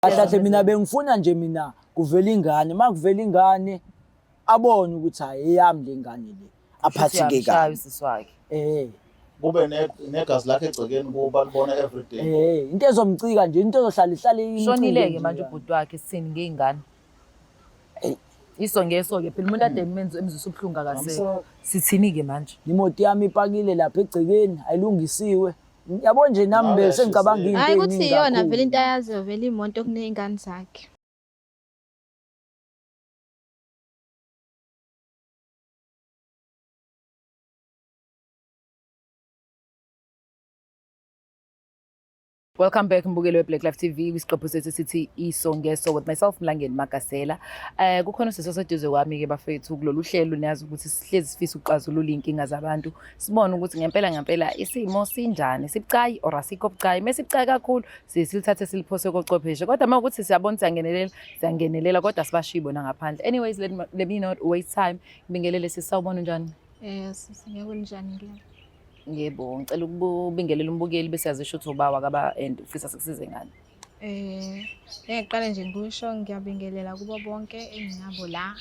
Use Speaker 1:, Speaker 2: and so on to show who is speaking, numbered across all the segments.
Speaker 1: Kahle mina bengifuna nje mina kuvela ingane, makuvela ingane abone ukuthi hayi eyami le ngane le aphatheke kahle.
Speaker 2: Kube negazi lakhe egcekeni kuba libona everyday.
Speaker 1: Into ezomcika nje, into ezohlala ihlale imcike.
Speaker 3: Shonileke manje ubhuti wakhe sithini ngey'ngane. Isongeso-ke phela umuntu ade emzisa ubuhlungu akasekho. Sithini-ke manje?
Speaker 1: Imoto yami ipakile lapha egcekeni ayilungisiwe. Yabo nje nami bese ngicabanga into
Speaker 4: hayi ukuthi iyona vele into ayaziyo vele imoto kuney'ngane zakhe.
Speaker 3: Welcome back mbukeli we-Black Life TV kwisiqephu sethu sithi Isongeso with myself Mlangeni Makasela. Kukhona usisi oseduze kwami-ke bafethu kulolu hlelo niyazi ukuthi sihlezi sifisa ukuxazulula iy'nkinga zabantu. Sibone ukuthi ngempela isimo sinjani, sibucayi or asikho bucayi. Mesibucayi kakhulu silithathe siliphose kochwepheshe. Kodwa uma ukuthi siyabona siyangenelela kodwa sibashiye nangaphandle. Anyways, let me not waste time. Ngibingelele sisawubona njani?
Speaker 4: Ngiyabona njani ngiyabona.
Speaker 3: Yebo, ngicela ukubingelela umbukeli bese yazisho ukuthi ubawa kaba and ufisa sikusize ngani.
Speaker 4: Ngiqala nje ngisho ngiyabingelela kubo bonke enginabo la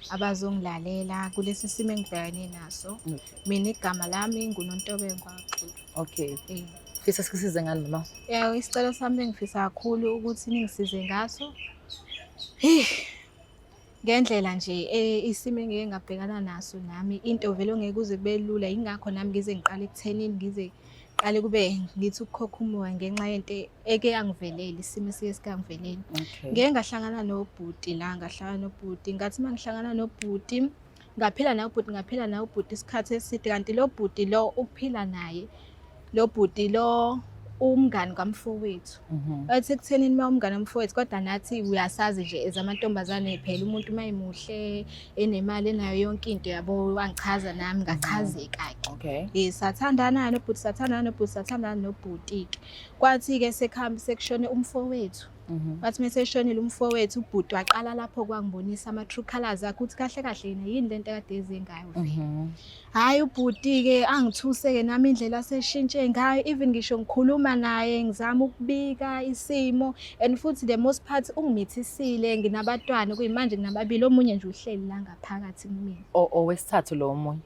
Speaker 4: abazongilalela kulesi simo engibhekane naso. Mina igama lami nguNontobe Ngwaxulu.
Speaker 3: Okay. Ufisa sikusize ngani mama?
Speaker 4: Isicelo sami engifisa kakhulu ukuthi ningisize ngaso. Ngendlela nje isimo engeke ngabhekana naso nami into vele ongeke uze kube lula ingakho nami ngize ngiqale ekuthenini ngize qale kube ngithi ukukhokha umoya ngenxa yento eke yangivelela isimo esike sikangivelela. Ngeke ngahlangana nobhuti la ngahlangana nobhuti ngathi mangihlangana nobhuti ngaphila naye ubhuti isikhathi eside kanti lo bhuti lo ukuphila naye lo bhuti lo umngani kamfowethu. Athi ekuthenini uma umngani kamfowethu kodwa nathi uyasazi nje ezamantombazane phela umuntu mayimuhle enemali enayo yonke into yabo wangichaza nami ngachazeka-ke. Sathandana nobhuti ke kwathi ke sekushone umfowethu. Bathi meseshonile umfowethu ubhuti waqala lapho kwangibonisa ama-true colours akhe ukuthi kahle kahle yena yini lento ekade ezengayo vele. Hayi ubhuti ke angithuse ke nami indlela seshintshe ngayo even ngisho ngikhuluma naye ngizama ukubika isimo and futhi the most part ungimithisile nginabantwana kuyimanje nginababili omunye nje uhleli la ngaphakathi kumina.
Speaker 3: Owesithathu lo omunye.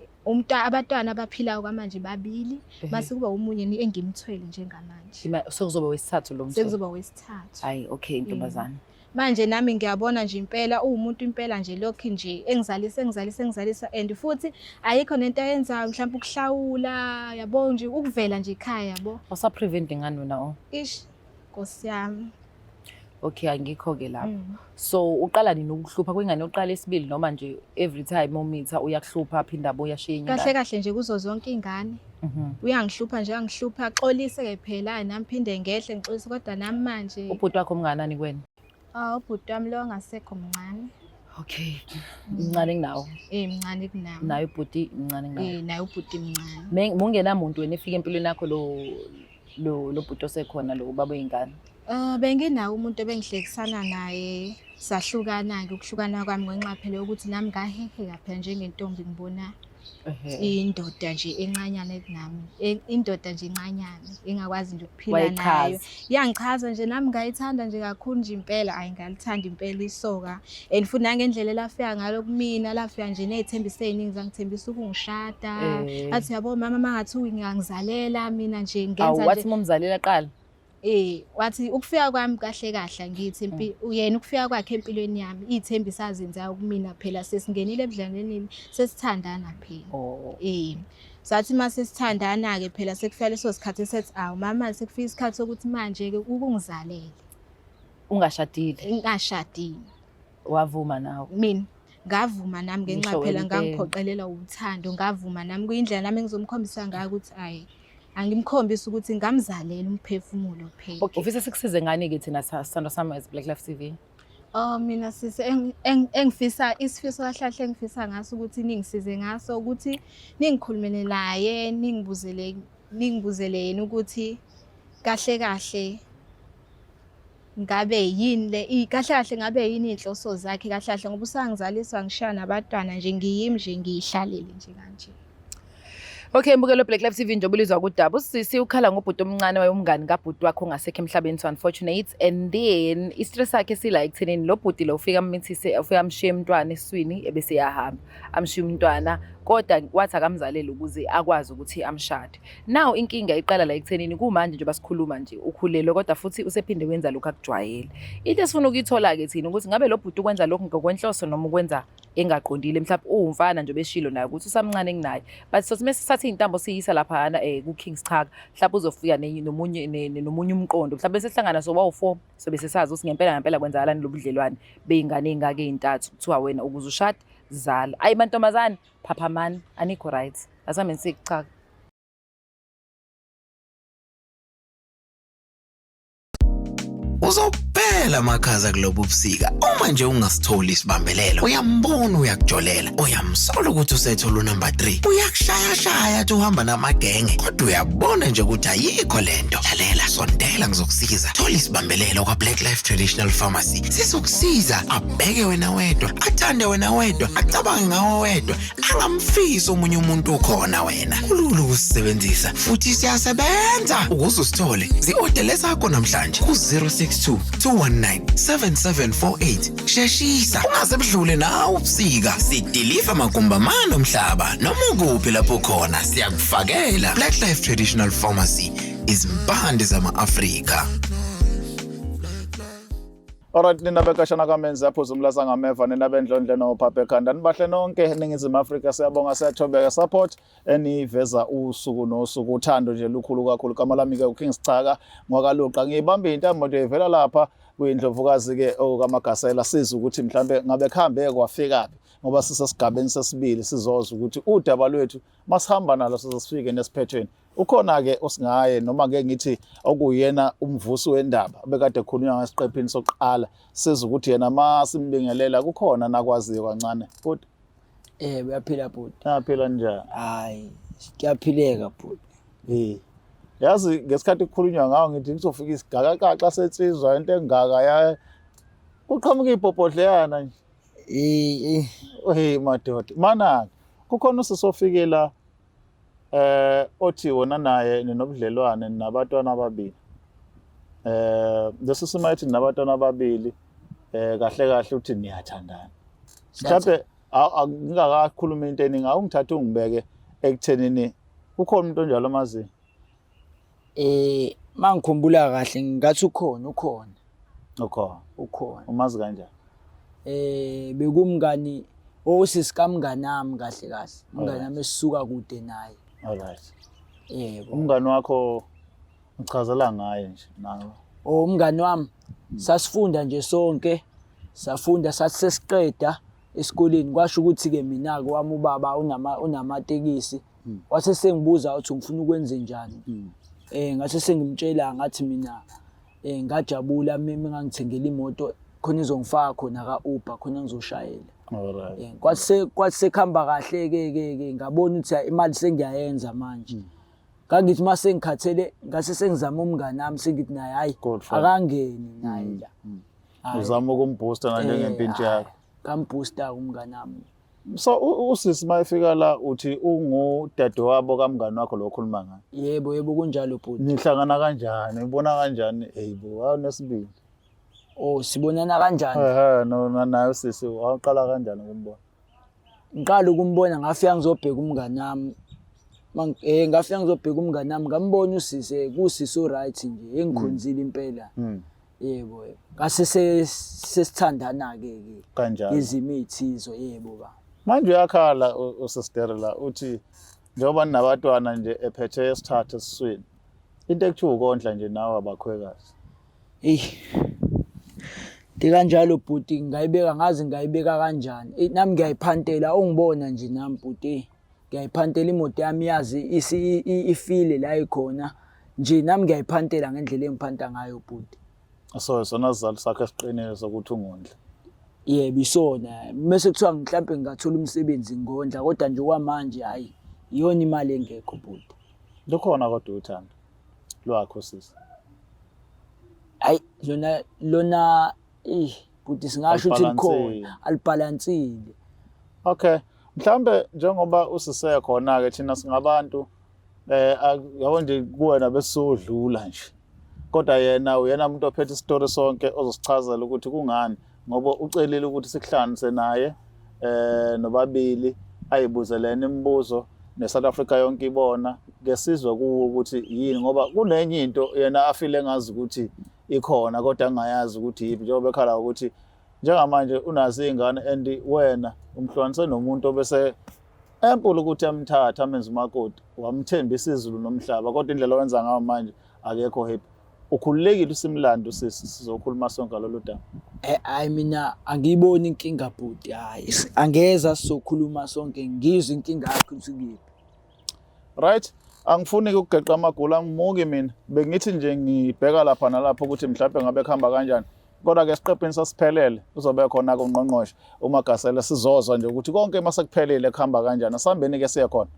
Speaker 4: Abantwana abaphilayo kwamanje babili mase kuba umunye engimthwele njengamanje.
Speaker 3: Sekuzoba wesithathu lo mthwalo.
Speaker 4: Sekuzoba wesithathu.
Speaker 3: Hayi okay intombazana.
Speaker 4: Manje nami ngiyabona nje impela umuntu impela nje lokho nje engizalisa and futhi ayikho nento ayenzayo mhlawumbe ukuhlawula yabo nje ukuvela nje ekhaya yabo.
Speaker 3: Wasa prevent ngani wena
Speaker 4: Nkosi yami.
Speaker 3: Okay angikho-ke lapho. So uqala nini ukuhlupha kwingane uqala esibili noma nje every time umitha uyakuhlupha aphinda abo uyashiya ingane?
Speaker 4: Kahle nje kuzo zonke ingane. Uyangihlupha nje axolise-ke phela nami phinde ngehle ngixolise kodwa nami manje.
Speaker 3: Ubhuti wakho mnganani kuwena?
Speaker 4: Ubhuti wami lo ngasekho mncane.
Speaker 3: Okay. Mncane kunawo?
Speaker 4: Mncane kunami.
Speaker 3: Naye ubhuti mncane kunawo?
Speaker 4: Naye ubhuti mncane.
Speaker 3: Mungenamuntu wena efika empilweni yakho lo bhuti osekhona lo ubaba wey'ngane?
Speaker 4: Benginawo umuntu ebengihlekisana naye sahlukana-ke ukuhlukana kwami ngenxa phela yokuthi nami ngaheheka phela njengentombi ngibona indoda nje encanyane kunami. Indoda nje encanyane engakwazi nje ukuphila nayo. Yangichaza nje nami ngayithanda nje kakhulu nje impela ngalithanda impela isoka and futhi nangendlela elafika ngalo kumina lafika nje ney'thembiso ey'ningi zangithembisa ukungishada. Athi yabo mama mangathiwa ngiyangizalela mina nje ngenza nje.
Speaker 3: Wathi umzalela qala?
Speaker 4: Wathi ukufika kwami kahle ngithi yena ukufika kwakhe empilweni yami iy'thembiso azenzayo kumina phela sesingenile ebudlaneleni sesithandana phela. Sathi mase sithandana-ke phela sekufika leso sikhathi sethi mama sekufika isikhathi sokuthi manje-ke ukungizalele.
Speaker 3: Ungashadile?
Speaker 4: Ngingashadile.
Speaker 3: Wavuma nawe?
Speaker 4: Mina ngavuma nami ngenxa phela ngangiphoqelela uthando ngavuma nami kuyindlela nami engizomkhombisa ngayo ukuthi angimkhombisa ukuthi ngamzalela umphefumulo phela.
Speaker 3: Okay. Ufisa sikusize ngani-ke thina sithando sami as Black Life TV?
Speaker 4: Mina sise engifisa isifiso kahle engifisa ngaso ukuthi ningisize ngaso ukuthi ningikhulumele naye ningibuzele yena ukuthi kahle ngabe yini kahle ngabe yini inhloso zakhe kahle ngoba usangizalisa ngishaya nabantwana nje ngiyimi nje ngiyihlalele nje kanje.
Speaker 3: Okay, mbukelo Black Life TV njengoba ulizwa kudaba. Usisi ukhala ngobhuti omncane wayomngani kabhuti wakhe ongasekho emhlabeni so unfortunate, and then istress yakhe sila ekuthenini lo bhuti lo ufika amithise ufika amshiye umntwana eswini ebese yahamba amshiye umntwana kodwa wathi akamzaleli ukuze akwazi ukuthi amshade. Now inkinga iqala la ekuthenini kumanje nje basikhuluma nje ukhulelwe kodwa futhi usephinde wenza lokho akujwayele. Into esifuna ukuyithola ke thina ukuthi ngabe lo bhuti ukwenza lokho ngokwenhloso noma ukwenza engaqondile mhlawumbe uwumfana nje beshilo naye ukuthi usamncane kunaye, but so simesathi intambo siyisa lapha ku Kings Park mhlawumbe uzofika nomunye umqondo mhlawumbe sehlangana so bawu4 so bese sazi ukuthi ngempela kwenzakalani lobudlelwane beingane engake ezintathu kuthiwa wena ukuze ushade zala ayi mantombazane phapha man anikho right asame nisichaka.
Speaker 5: Uzophela makhaza kulobu ubusika uma nje ungasitholi isibambelelo uyambona uyakujolela uyamsola ukuthi usethola unumber 3 uyakushaya athi uhamba namagenge kodwa uyabona nje ukuthi ayikho lento lalela sondela ngizokusiza thola isibambelelo kwa Black Life Traditional Pharmacy sizokusiza abheke wena wedwa athande wena wedwa acabange ngawe wedwa angamfisi omunye umuntu ukhona wena kulula ukusebenzisa futhi siyasebenza ukuze usithole zi-order zakho namhlanje ku 062-219-7748 sheshisa ungaze budlule nawe ubusika sidiliva magumbamano omhlaba noma ukuphi lapho khona siyakufakela. Black Life Traditional Pharmacy izimpande zama-Afrika.
Speaker 2: Alright, nina bekashana kamenzi yaphuza umlasa ngameva nina bendlondle nophaphe ekhanda nibahle nonke eNingizimu Afrika siyabonga siyathobeka support eniveza usuku nosuku uthando nje lukhulu kakhulu kamalami ke uKings Chaka ngwakaluqa ngibamba intambo nje ivela lapha kuyindlovukazi ke okaMagasela siza ukuthi mhlambe ngabe khambe kwafika ngoba sisesigabeni sesibili sizoza ukuthi udaba lwethu masihamba nalo sizosifike nesiphethweni ukhona ke osingaye noma ke ngithi okuyena umvusi wendaba bekade ekhulunywa ngesiqephini sokuqala siza ukuthi yena masimbingelela kukhona nakwaziyo kancane futhi
Speaker 1: uyaphila bhuti.
Speaker 2: Yaphila njani?
Speaker 1: Hayi kuyaphileka bhuti.
Speaker 2: Yazi ngesikhathi kukhulunywa ngawo ngithi ngizofika isigakakaxa setsizwa into engaka ya kuqhamuka ibhobhodleyana nje. Madoda mana kukhona usisofikela othi wona naye ninobudlelwane nabatwana ababili lesisimayithi nabatwana ababili kahle uthi niyathandana mhlawumbe ngingakakhuluma into eningi awungithathe ungibeke ekuthenini kukhona umuntu onjalo amazi
Speaker 1: mangikhumbula kahle ngathi ukhona
Speaker 2: umazi kanjani
Speaker 1: bekumngani osisikamngani nami kahle umngani nami esisuka kude naye.
Speaker 2: Alright. Umngani wakho uchazelanga ngaye nje nawe.
Speaker 1: Umngani wami sasifunda nje sonke safunda sathi sesiqeda esikoleni kwasho ukuthi ke mina ke wami ubaba unamatekisi wase sengibuza ukuthi ngifuna ukwenze njani. Ngase sengimtshela ngathi mina ngajabula mina ngangithengela imoto khona izongifaka khona ka Uber khona ngizoshayela.
Speaker 2: Alright.
Speaker 1: Kwase khamba kahle ke ngabona ukuthi imali sengiyayenza manje. Ngangithi mase ngikhathele ngase sengizama umngani nami sengithi naye hayi akangeni naye la.
Speaker 2: Uzama ukumbooster kanje ngempintshi yakho.
Speaker 1: Ngambooster umngani nami.
Speaker 2: So usisi mayifika la uthi ungudadewabo kamngani wakho lo okhuluma ngayo.
Speaker 1: Yebo kunjalo bhuti.
Speaker 2: Nihlangana kanjani? Ubona kanjani? Nesibili.
Speaker 1: Sibonana kanjani?
Speaker 2: No naye usisi waqala kanjani ukumbona?
Speaker 1: Ngiqala ukumbona ngafika ngizobheka umngani nami. Ngafika ngizobheka umngani nami ngambona usisi kusisi oright nje engikhonzile impela. Yebo. Ngase sesithandana ke
Speaker 2: kanjani?
Speaker 1: Izimo ezithizo yebo ba.
Speaker 2: Manje uyakhala usisterela uthi njengoba ninabatwana nje ephethe esithathu esiswini. Into ekuthiwa ukondla nje nawe abakhwekazi.
Speaker 1: Kanjalo bhuti ngayibeka ngazi ngayibeka kanjani nami ngiyayiphantela ungibona nje nami bhuti ngiyayiphantela imoto yami yazi ifile la ikhona nje nami ngiyayiphantela ngendlela engiphanta ngayo bhuti.
Speaker 2: So sona sizalo sakhe esiqinile sokuthi ungondla.
Speaker 1: Yebo isona bese kuthiwa mhlawumbe ngingathola umsebenzi ngondla kodwa nje kwamanje hayi iyona imali engekho bhuti.
Speaker 2: Lukhona kodwa uthando lwakho sisi.
Speaker 1: Hayi lona bhuti singasho ukuthi likhona alibalansile.
Speaker 2: Okay, Mhlambe njengoba usise khona ke thina singabantu yabo nje kuwena besodlula nje. Kodwa yena uyena umuntu ophethe isitori sonke ozosichazela ukuthi kungani ngoba ucelile ukuthi sikuhlanganise naye nobabili ayibuzelene imibuzo neSouth Africa yonke ibona ngesizwe kuwo ukuthi yini ngoba kunenye into yena afile engazi ukuthi ikhona kodwa angayazi ukuthi yipi njengoba ekhala ukuthi njengamanje unazi ingane and wena umhlukanise nomuntu obese empulu ukuthi amthatha amenze umakoti wamthembisa izulu nomhlaba kodwa indlela owenza ngayo manje akekho happy. Ukhululekile usimlando sizokhuluma sonke ngalolu daba.
Speaker 1: Hayi mina angiyiboni inkinga bhuti hayi angeza sizokhuluma sonke ngizwe inkinga yakho ukuthi kuyiphi.
Speaker 2: Right, angifuni ukugeqa amagula angimuki mina bengithi nje ngibheka lapha nalapha ukuthi mhlawumbe ngabe khamba kanjani kodwa ke siqepheni sasiphelele uzobe khona kuNgqongqoshe uMagasela sizozwa nje ukuthi konke masekuphelele khamba kanjani asambeni ke siya khona.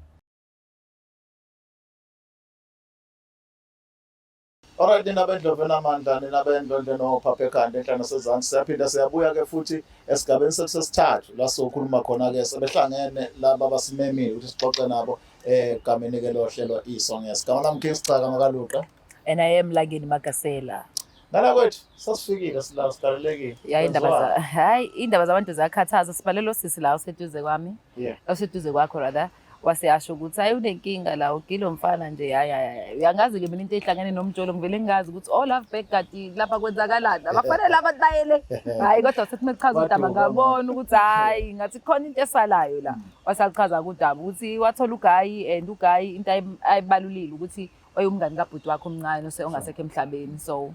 Speaker 2: Alright, ninabendlovu enamandla ninabendlovu nophaphe ekhanda enhlana sezansi siyaphinda siyabuya ke futhi esigabeni sesithathu la sokhuluma khona ke sebehlangene laba abasimemile ukuthi sixoxe nabo egameni ke lohlelo iSonges. Igama lami King Sicaka Makaluqa
Speaker 3: And I am Mlangeni Magasela.
Speaker 2: Ngala kwethu sasifikile sila sikalelekile.
Speaker 3: Ya indaba zabantu zakhathaza sibalelo sisi la useduze kwami.
Speaker 2: Yeah.
Speaker 3: Useduze kwakho rather. Waseyasho ukuthi hayi unenkinga la ugilo mfana nje hayi uyangazi ke mina into ehlangene nomjolo ngivele ngingazi ukuthi love back kati lapha kwenzakalani abafanele abatayele hayi kodwa sethi mechaza udaba ngabona ukuthi hayi ngathi khona into esalayo la wasachaza udaba ukuthi wathola ugayi and ugayi into ayibalulile ukuthi wayumngani kabhuti wakho omncane ongasekho emhlabeni so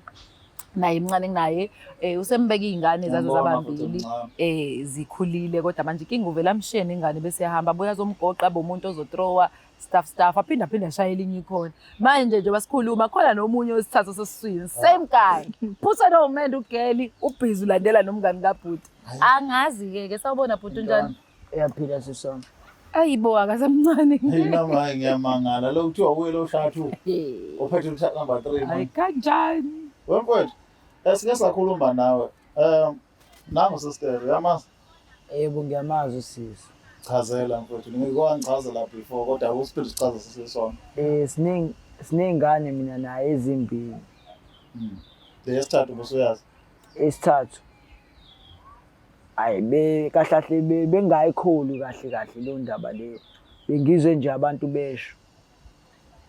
Speaker 3: naye imncane naye usembeka izingane zazo zabambili zikhulile kodwa manje inkinga uvela amshene ingane bese yahamba abuya azomgoqa bomuntu ozothrowa stuff aphinda ashaya elinye ikhona manje nje basikhuluma khona nomunye osithatha sesiswini same guy phusa no man ugeli ubhizi ulandela nomngani kabhuti angazi ke sawubona bhuti njani
Speaker 1: Eyaphila sisona.
Speaker 3: ayibo akasemncane
Speaker 2: Noma ngiyamangala lo kuthiwa uyelo shathu ophethe uthatha number 3
Speaker 3: hayi kanjani
Speaker 2: wemfowethu esike sakhuluma nawe nangu sister uyamazi
Speaker 1: Yebo ngiyamazi usisi.
Speaker 2: chazela mfowethu ngikwangichazela before kodwa usiphinde sichaze sisesona
Speaker 1: Sinengane mina naye ezimbili.
Speaker 2: Lesithathu busuyazi
Speaker 1: Esithathu. Hayi kahlahle bengayikholi kahle lo ndaba leyo. Bengizwe nje abantu besho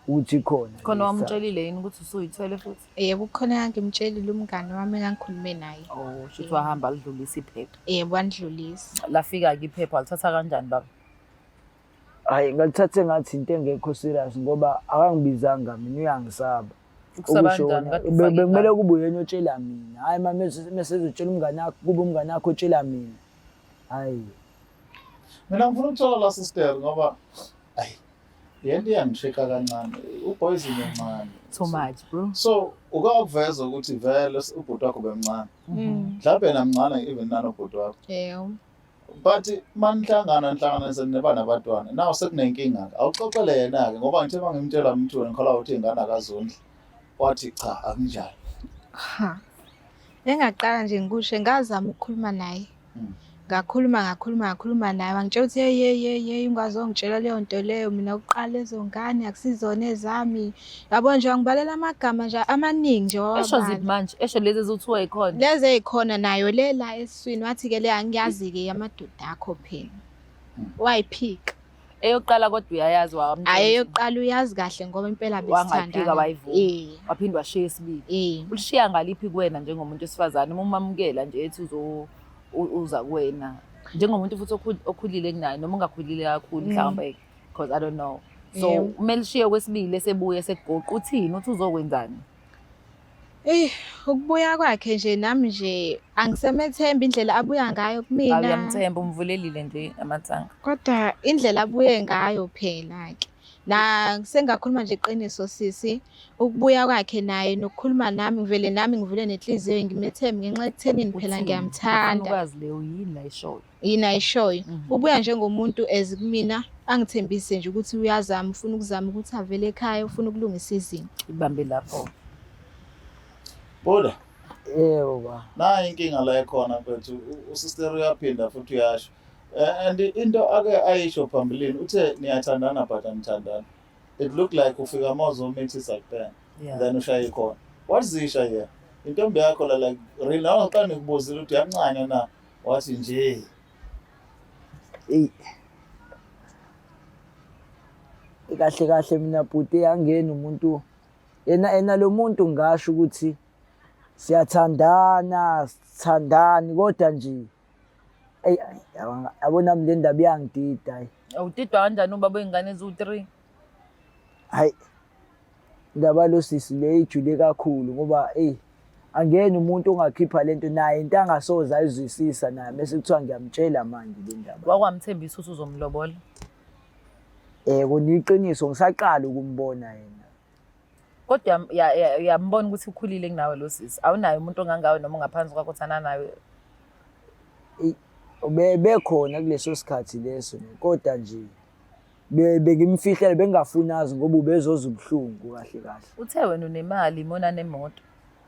Speaker 1: uthi
Speaker 3: khona wamtshelile yini ukuthi usuyithwele futhi
Speaker 4: Yebo kukhona ngimtshelile umngane wami engikhulume naye.
Speaker 3: Shuthi wahamba alidlulisa iphepha
Speaker 4: Yebo andlulisa.
Speaker 3: lafika ke iphepha alithatha kanjani baba
Speaker 1: hayi ngalithathe ngathi into engekho serious ngoba akangibizanga mina uyangisaba. Bekumele kube uyena otshela mina. Hayi mama mesezotshela umngane wakho kube umngane wakho otshela mina. Hayi.
Speaker 2: mina ngifuna ukuthola la sister ngoba ayi yento iyangisheka kancane uboyizini encane
Speaker 3: too much bro
Speaker 2: so ukawuveza ukuthi vele ubhuti wakho bemncane mhlawumbe namncane even nanobhuti wakho
Speaker 4: Yebo.
Speaker 2: but manihlanganise nebanabantwana nawo sekunenkinga awuxoxele yena ke ngoba ngithe mangimtshela umthweni ngikholwa ukuthi ingane akazondli wathi cha akunjalo
Speaker 4: Engaqala nje ngikusho ngazama ukukhuluma naye. Ngakhuluma naye wangitshela ukuthi hey ungazongitshela leyo nto leyo mina uqala lezo ngane akusizona ezami. Yabo nje ngibalela amagama nje amaningi nje
Speaker 3: esho ziphi manje esho lezi ezithiwa ikhona
Speaker 4: lezi ezikhona nayo lela esiswini wathi ke le angiyazi ke yamadoda akho phela. Wayiphika.
Speaker 3: eyoqala kodwa uyayazi
Speaker 4: Hayi eyoqala uyazi kahle ngoba impela
Speaker 3: wangaphika
Speaker 4: besithandana.
Speaker 3: wayivuma waphindwa washiya esibili ulishiya ngaliphi kuwena njengomuntu wesifazane uma umamukela nje ethi uza kuwena njengomuntu futhi okhulile kunaye noma ungakhulile kakhulu mhlawumbe because I don't know so kumele lishiye kwesibili esebuye sekugoqa uthini uthi uzokwenzani
Speaker 4: Ukubuya kwakhe nje nami nje angisemethemba indlela abuya ngayo kumina.
Speaker 3: Awuyamthemba umvulelile nje amathanga.
Speaker 4: Kodwa indlela abuye ngayo phela ke. Na sengakhuluma nje iqiniso sisi ukubuya kwakhe naye nokukhuluma nami ngivule nenhliziyo ngimethemba ngenxa ekuthenini phela ngiyamthanda.
Speaker 3: Ukwazi leyo yini la ishoyo.
Speaker 4: Yini ayishoyo. Ubuya njengomuntu kumina angithembise nje ukuthi uyazama ufuna ukuzama ukuthi avele ekhaya ufuna ukulungisa izinto.
Speaker 3: Ibambe lapho.
Speaker 2: Boda
Speaker 1: Yebo ba.
Speaker 2: nayi inkinga la ekhona mfethu usister uyaphinda futhi uyasho And into ake ayisho phambilini uthe niyathandana but anithandani. It looked like ufika mawuzomeethisa kuphela.
Speaker 3: Yeah.
Speaker 2: Then ushaye khona. What zisha here? Intombi yakho la like real now xa nikubuzile ukuthi uyancanya na wathi nje.
Speaker 1: Kahle kahle mina bhuti angena umuntu ena lo muntu ngasho ukuthi siyathandana sithandani kodwa nje yabona le ndaba iyangidida hayi.
Speaker 3: Awudidwa kanjani ubaba wengane eziwu-3?
Speaker 1: Hayi indaba lo sisi le ijule kakhulu ngoba angena umuntu ongakhipha lento naye into angasoze ayizwisisa naye bese kuthiwa ngiyamtshela manje le ndaba.
Speaker 3: Wakwamthembisa ukuthi uzomlobola?
Speaker 1: Kuniqiniso ngisaqala ukumbona yena.
Speaker 3: Kodwa yambona ukuthi ukhulile kunawe lo sisi. Awunayo umuntu ongangawe noma ungaphansi kwakho othana nawe?
Speaker 1: Bekhona kuleso sikhathi leso kodwa nje bengimfihlele bengafunazi ngoba ubezoza ubuhlungu kahle kahle.
Speaker 3: Uthe wena unemali mona nemoto?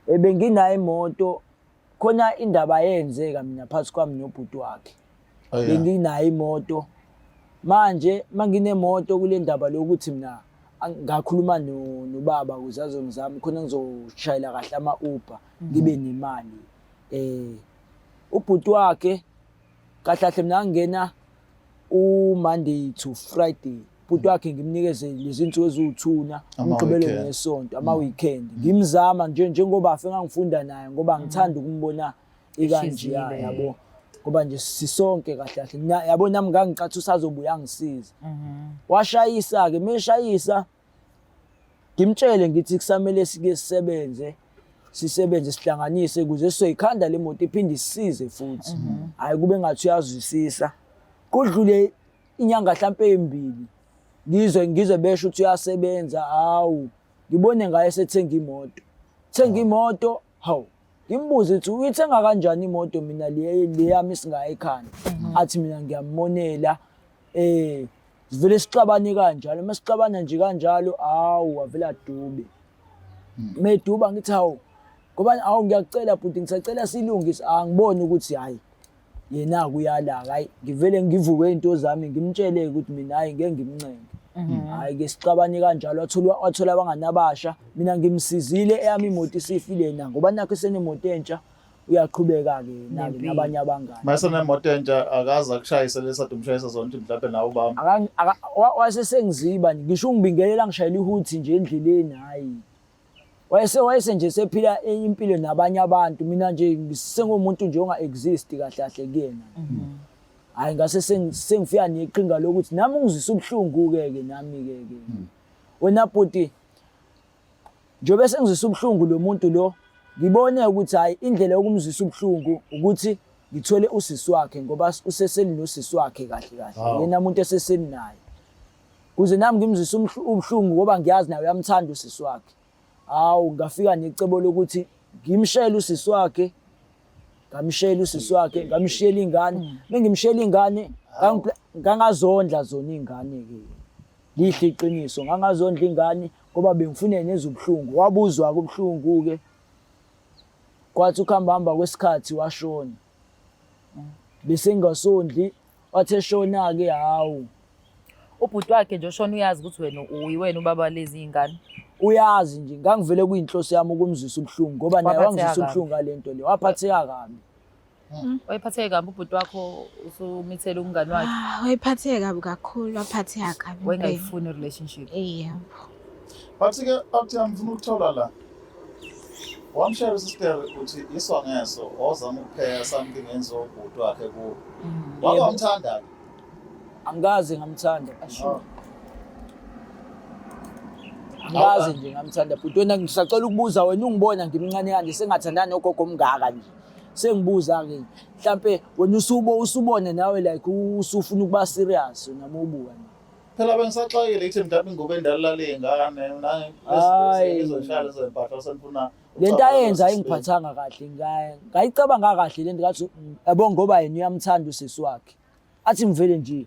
Speaker 1: Benginayo imoto khona indaba yenzeka mina phansi kwami nobhuti wakhe. Benginayo imoto manje manginemoto kule ndaba lokuthi mina ngakhuluma nobaba ukuze azongizama khona ngizoshayela kahle ama-Uber ngibe nemali. Ubhuti wakhe kahle mina ngingena Monday to Friday. Ubhuti wakhe ngimnikeze lezi nsuku eziwu2 umgqibelo nesonto ama-weekend. Ngimzama njengoba afika ngifunda naye ngoba ngithanda ukumbona ikanje yabo. Ngoba nje sisonke kahle kahle yabo nami ngangicathi usazobuya ngisiza. Washayisa ke meshayisa ngimtshele ngithi kusamele sike sisebenze sihlanganise ukuze soyikhanda le moto iphinde isize futhi. Hayi kube ngathi uyazwisisa. Kudlule inyanga mhlambe 2 ngizwe besho ukuthi uyasebenza hawu ngibone ngaye sethenga imoto. Thenga imoto hawu ngimbuze ukuthi uyithenga kanjani imoto mina le yami singayikhanda. Athi mina ngiyambonela sivele sixabane kanjalo masixabana nje kanjalo hawu wavela dube. Meduba ngithi hawu ngoba hawu ngiyacela bhuti ngisacela silungise angiboni ukuthi hayi yena kuyalaka hayi ngivele ngivuke into zami ngimtshele ukuthi mina hayi ngeke ngimncenge. Hayi ke sixabane kanjalo wathola abangani abasha mina ngimsizile eyami imoto isifile na ngoba nakho senemoto entsha uyaqhubeka ke nabanye abangani.
Speaker 2: Mase nemoto entsha akaza kushayisa lesathi umshayisa zonke mhlawumbe nawe ubamba.
Speaker 1: Wasesengiziba ngisho ungibingelela ngishayela ihuthi nje endleleni hayi. Wayese nje sephila impilo nabanye abantu mina nje sengomuntu nje onga exist kahle kahle kuyena. Hayi ngase sengifika neqhinga lokuthi nami ungizisa ubuhlungu ke nami ke. Wena bhuti njobe sengizisa ubuhlungu lo muntu lo ngibone ukuthi hayi indlela yokumzisa ubuhlungu ukuthi ngithole usisi wakhe ngoba useseli nosisi wakhe kahle kahle. Yena umuntu eseseli naye. Kuze nami ngimzisa ubuhlungu ngoba ngiyazi naye uyamthanda usisi wakhe. Hawu ngafika necebo lokuthi ngimshayele usisi wakhe. Ngamshayela usisi wakhe ngamshiyela ingane. Mengimshiyela ingane ngangazondla zona ingane ke. Lihle iqiniso ngangazondla ingane ngoba bengifune nezubuhlungu. Wabuzwa kubuhlungu ke. Kwathi ukuhamba kwesikhathi washona. Bese ngasondli wathe shona ke hawu.
Speaker 3: Ubhuti wakhe nje ushona uyazi ukuthi wena ubaba lezi ingane.
Speaker 1: Uyazi nje ngangivele kuyinhloso yami ukumzisa ubuhlungu ngoba naye wangizisa ubuhlungu ngalento le waphatheka kabi.
Speaker 3: Wayephatheka kabi ubhuti wakho usumithela umngani wakhe?
Speaker 4: Wayephatheka kabi kakhulu waphatheka kabi.
Speaker 3: Wayengayifuni i-relationship.
Speaker 4: Yebo.
Speaker 2: Bathi-ke ngifuna ukuthola la. Wamshayela sister ukuthi iswa ngeso ozama ukupheka something enzo ubhuti wakhe kuwo. Wakwamthanda ke.
Speaker 1: Angazi ngamthanda. Angazi nje ngamthanda bhuti wena ngisacela ukubuza wena ungibona ngimncane kanje sengathandana nogogo omngaka nje. Sengibuza ke mhlambe wena usubone nawe like usufuna ukuba serious noma ubuka nje.
Speaker 2: Phela bengisaxakile ithi mhlawumbe ingobe endalale ingane naye izoshaya lezempahla senifuna
Speaker 1: lento ayenza ayingiphathanga kahle ngayicabanga kahle lento ngathi yabo ngoba yena uyamthanda usisi wakhe. Athi ngivele nje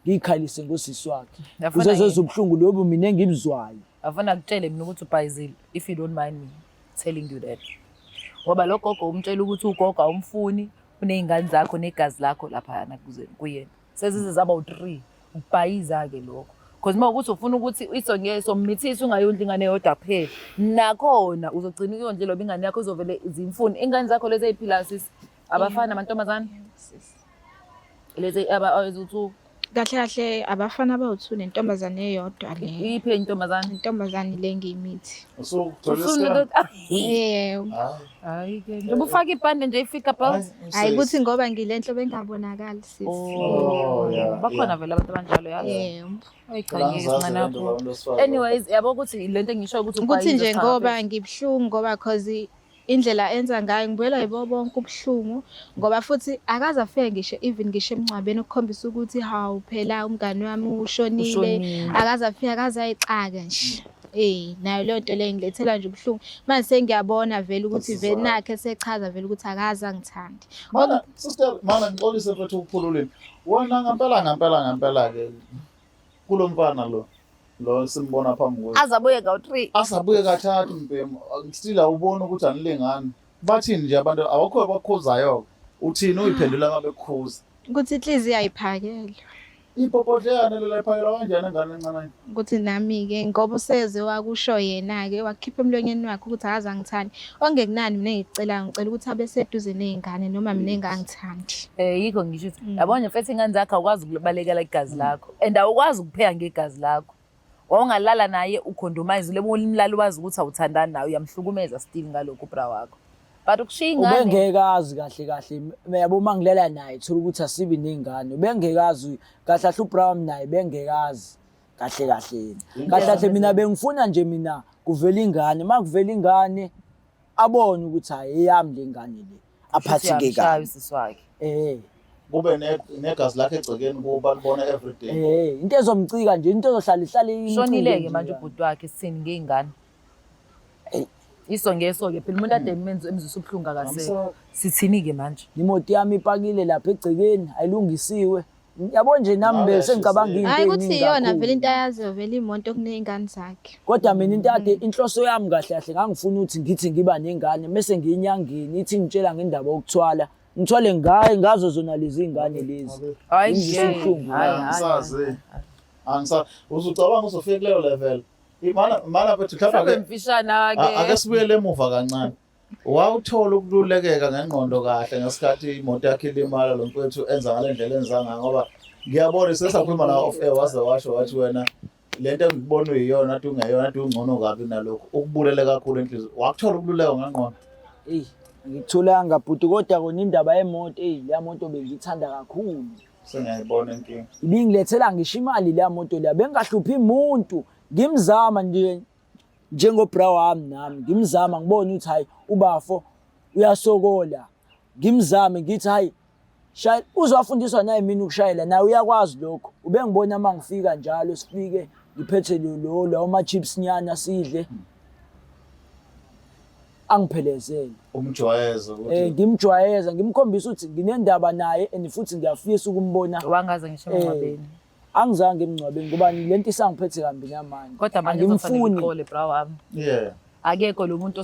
Speaker 1: ngikhalise ngosisi wakhe. Kuzoze ubuhlungu lobo mina engibuzwayo.
Speaker 3: Afuna kutshele mina ukuthi ubhayizile if you don't mind me telling you that. Ngoba lo gogo umtshela ukuthi ugogo awumfuni unezingane zakho negazi lakho lapha na kuyena. sezize zaba u3 ukubhayiza ke lokho because mawukuthi ufuna ukuthi isongeso mmithisa ungayondla ingane yodwa kuphela nakhona uzogcina uyondle loba ingane yakho izovele izimfuni ingane zakho lezi eziphila sisi abafana namantombazane lezi abayizu
Speaker 4: Kahle kahle abafana abawu2 nentombazane eyodwa le.
Speaker 3: iphi intombazane
Speaker 4: Intombazane le ngiyimithi.
Speaker 2: So uthola
Speaker 4: Yebo.
Speaker 3: hayi ke njengoba ufaka ibhande nje ifika phansi
Speaker 4: Hayi ukuthi ngoba ngilenhlo bengabonakali sisi.
Speaker 2: Oh yeah.
Speaker 3: bakhona vele abantu abanjalo yazi
Speaker 4: Yebo.
Speaker 3: ayikhanyisi manapho anyways yabo ukuthi lento engisho ukuthi
Speaker 4: Ukuthi nje ngoba ngibhlungu ngoba cause indlela enza ngayo ngibuyela yibo bonke ubhlungu ngoba futhi akaze afike ngisho even ngisho emncwabeni ukukhombisa ukuthi hawu phela umngane wami ushonile akaze afike akaze ayixaka nje nayo leyo nto le ngilethela nje ubhlungu manje sengiyabona vele ukuthi vele nakhe sechaza vele ukuthi akaze angithandi
Speaker 2: Mana sister mana ngixolise mfethu ukuphululeni wona ngempela ke kulomfana lo simbona phambi kwethu
Speaker 3: azabuye ka3
Speaker 2: asabuye kathathu mbhemu still awubona ukuthi anilingani bathini nje abantu awakho abakhuzayo uthini uyiphendula ngabe kukhuza
Speaker 4: ukuthi inhliziyo ayiphakele
Speaker 2: ipopodleyana lela iphakela kanjani engane encane
Speaker 4: ukuthi nami ke ngoba useze wakusho yena ke wakhipha emlonyeni wakhe ukuthi akaze angithandi ongekunani mina ngicela ukuthi abe seduze nezingane noma mina engangithandi
Speaker 3: yikho ngisho ukuthi yabona mfethu ingane zakho awukwazi ukubalekela igazi lakho and awukwazi ukupheka ngegazi lakho wawungalala naye ucondomize le molimlalo wazi ukuthi awuthandani nawe uyamhlukumeza still ngalokho bra wakho but ukushiya ingane
Speaker 1: ubengekazi kahle yabo mangilela naye thola ukuthi asibi nengane ubengekazi kahle uBrown naye bengekazi kahle mina bengifuna nje mina kuvela ingane makuvela ingane abone ukuthi hayi eyami lengane le aphatheke kahle
Speaker 2: kube negazi lakhe egcekeni kuba libona everyday
Speaker 1: into ezomcika nje into ezohlala ihlale
Speaker 3: shonileke manje ubhuti wakhe sithini ngeingane isongeso ke phela umuntu ade emzisa ubhlungu akase sithini ke manje
Speaker 1: imoto yami ipakile lapha egcekeni ayilungisiwe yabo nje nami bese ngicabanga into
Speaker 4: hayi ukuthi iyona vele into ayaziyo vele imoto kunezingane zakhe
Speaker 1: kodwa mina into ade inhloso yami kahle ngangifuna ukuthi ngithi ngiba nengane bese ngiyinyangeni ithi ngitshela ngendaba yokuthwala ngithole ngazo zona lezi ingane lezi
Speaker 3: hayi
Speaker 2: angisa uzucabanga uzofika kuleyo level imana bethu mhlawumbe
Speaker 3: mfishana ke
Speaker 2: ake sibuyele emuva kancane wawuthola ukululekeka ngengqondo kahle ngesikhathi imoto yakhe ilimala lo mfowethu enza ngalendlela enza ngayo ngoba ngiyabona sesakhuluma la off air waze washo wathi wena lento engibona uyiyona athi ungeyona athi ungcono kabi nalokho ukubulele kakhulu enhliziyo wakuthola ukululeka ngengqondo
Speaker 1: ngikutholanga bhuti kodwa kona indaba yemoto le moto bengithanda kakhulu
Speaker 2: sengiyayibona inkinga
Speaker 1: ibingilethela ngisho imali le moto le bengahluphi umuntu ngimzama nje njengobra wami nami ngimzama ngibona ukuthi hayi ubafo uyasokola ngimzame ngithi hayi shaya uzofundiswa naye mina ukushayela nawe uyakwazi lokho ubengibona mangifika njalo sifike ngiphethe lo ma chips nyana sidle angiphelezele
Speaker 2: umjwayeza ukuthi
Speaker 1: ngimjwayeza ngimkhombisa ukuthi nginendaba naye and futhi ngiyafisa ukumbona
Speaker 3: wangaze ngisho emncwabeni
Speaker 1: angizange emncwabeni ngoba lento isangiphethe kambi namanje
Speaker 3: kodwa manje uzofanele uqole bra wami akekho lo muntu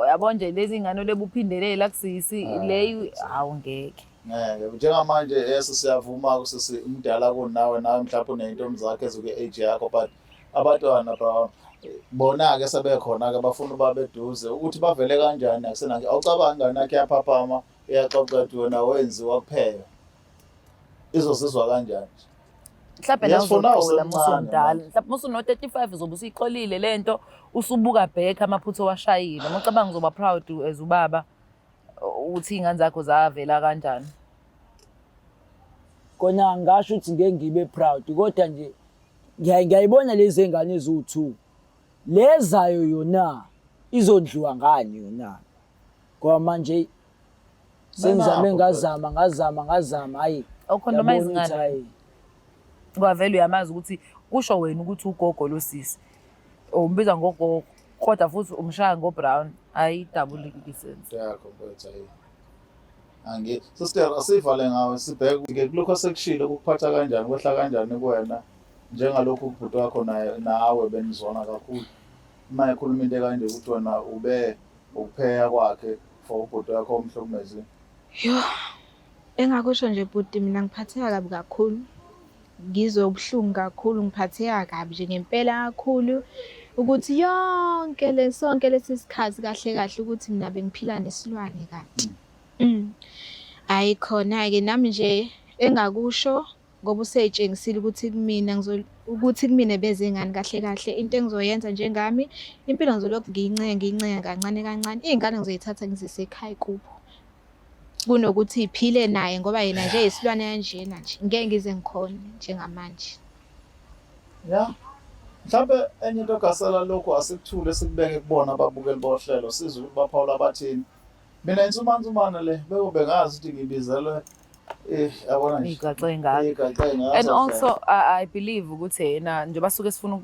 Speaker 3: yabo nje lezi ngane lebuphindelela kusisi le awungeke
Speaker 2: njengamanje siyavuma ukuthi umdala kunawe nawe mhlawumbe unentombi zakhe ezuke age yakho but abantwana bra bona ke sebekhona ke bafuna babe duze ukuthi bavele kanjani akusena awucabanga ngani yakhe yaphaphama iyaxoxa ethi wena wenziwa kuphela izosizwa kanjani
Speaker 3: mhlawumbe la uzoqola musondala mhlawumbe usuno 35 uzobe usiqolile lento usubuka back amaphutho washayile ngicabanga uzoba proud as ubaba uthi ingane zakho zavela kanjani
Speaker 1: kona ngasho ukuthi ngeke ngibe proud kodwa nje ngiyayibona lezi ngane ezu2 lezayo yona izondliwa ngani yona ngoba manje sengizame ngazama hayi
Speaker 3: awucondomize ngani ngoba vele uyamazi ukuthi kusho wena ukuthi ugogo losisi umbiza ngogogo kodwa futhi umshaya ngoBrown hayi double license
Speaker 2: yakho mfethu hayi sister asivale ngawe sibheke kulokho sekushilo ukuphatha kanjani kwehla kanjani kuwena njengalokho ubhuti wakho nawe benizona kakhulu uma ekhuluma into kanje ukuthi wena ube ukupheya kwakhe for ubhuti wakho omhlukumezi
Speaker 4: engakusho nje bhuti mina ngiphatheka kabi kakhulu ngizwe ubuhlungu kakhulu, ngiphatheka kabi nje ngempela kakhulu ukuthi sonke lesi sikhathi kahle kahle ukuthi mina bengiphila nesilwane kanti. Hhayi khona-ke nami nje engakusho ngoba usey'tshengisile ukuthi kumina beze ngani kahle kahle into engizoyenza njengami, impilo ngizolokhu ngiyincenga kancane kancane. Iy'ngane ngizoy'thatha ngizise ekhaya kubo kunokuthi y'phile naye ngoba yena nje yisilwane kanjena nje, ngeke ngize ngikhone njengamanje.
Speaker 2: Ya. Mhlawumbe enye into gasela lokhu asikuthule sikubeke kubona ababukeli bohlelo sizwe ukuthi baphawula bathini. Mina insumansumane le bengazi ukuthi ngibizelwe yabona nje.
Speaker 3: Igaxe ngayo. And also I believe ukuthi yena njengoba suke sifuna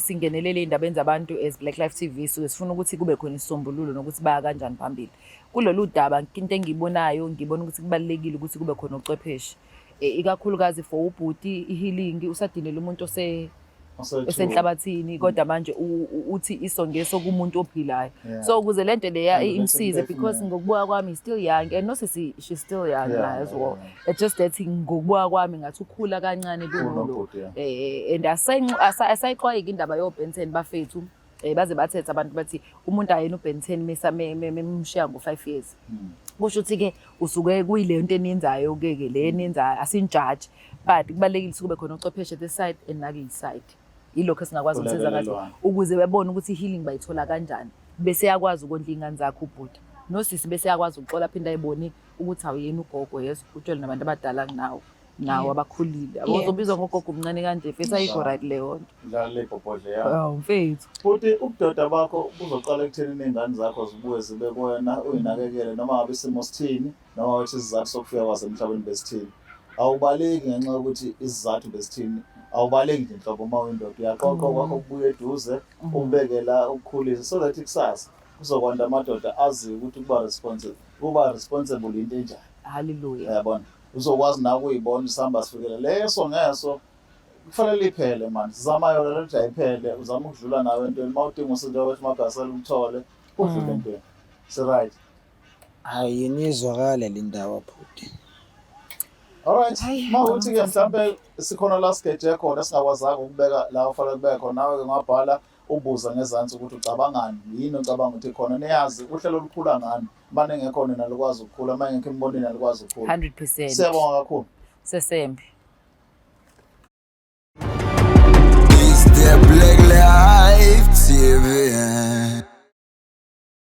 Speaker 3: singenelele iy'ndabeni zabantu as Black Life TV suke sifuna ukuthi kube khona isisombululo nokuthi baya kanjani phambili. Kulolu daba into engiyibonayo ngibona ukuthi kubalulekile ukuthi kube khona ucwepheshe. Ikakhulukazi for ubhuti i-healing usadinele umuntu esenhlabathini kodwa manje uthi isongeso kumuntu ophilayo. So ukuze lento leya imsize because ngokubuka kwami still young and she's still young as well. It's just that ngokubuka kwami ngathi ukhula kancane kulo. And asayiqhwayika indaba yo-Ben 10 bafethu. Baze bathetha abantu bathi umuntu ayena uBen 10 memshiya ngo5 years. Kusho ukuthi-ke usuke kuyile nto eniyenzayo-ke le eniyenzayo asinjudge but kubalulekile ukuthi kube khona ucwepheshe this side and nake side. Yilokho esingakwazi ukusiza ngathi ukuze bebone ukuthi i-healing bayithola kanjani bese yakwazi ukondla iy'ngane zakhe ubhuti nosisi bese yakwazi ukuxola aphinde ayibone ukuthi awuyena ugogo yes utshele nabantu abadala nawo abakhulile abazobizwa ngogogo omncane kanje fethu ayikho right leyo nto
Speaker 2: Dlala ibhobhodle yakho.
Speaker 3: Mfethu
Speaker 2: Futhi ubudoda bakho buzoqala ekutheni iy'ngane zakho zibuye zibe kuwena uyinakekele noma ngabe isimo sithini noma ngabe isizathu sokufika kwazo emhlabeni besithini. Awubaleki ngenxa yokuthi isizathu besithini. Awubaleki nje nhlobo uma uyindoda uyaqoqa kwakho kubuye eduze ubeke la ukukhulisa so that ikusasa kuzokwanda amadoda azi ukuthi kuba responsible into enjani.
Speaker 3: hallelujah
Speaker 2: Yabona uzokwazi nawe uyibona isihamba sifikele leso ngeso kufanele iphele manje sizama yona lethi ayiphele uzama ukudlula nawe entweni mawudinga usinto ukuthi magasela uthole udlule entweni si right.
Speaker 1: Hayi nizwakala le ndawo bhuti.
Speaker 2: Alright, mawuthi-ke mhlawumbe sikhona la sigeje khona singakwazanga ukubeka la ufanele kubeka khona nawe-ke ungabhala ubuza ngezansi ukuthi ucabangani yini ocabanga ukuthi khona niyazi uhlelo olukhula ngani manje engekho nina likwazi ukukhula manje ngekho imbonini alikwazi ukukhula
Speaker 3: 100%.
Speaker 2: Siyabonga kakhulu.
Speaker 3: Sesembe.
Speaker 5: It's the Black Life TV.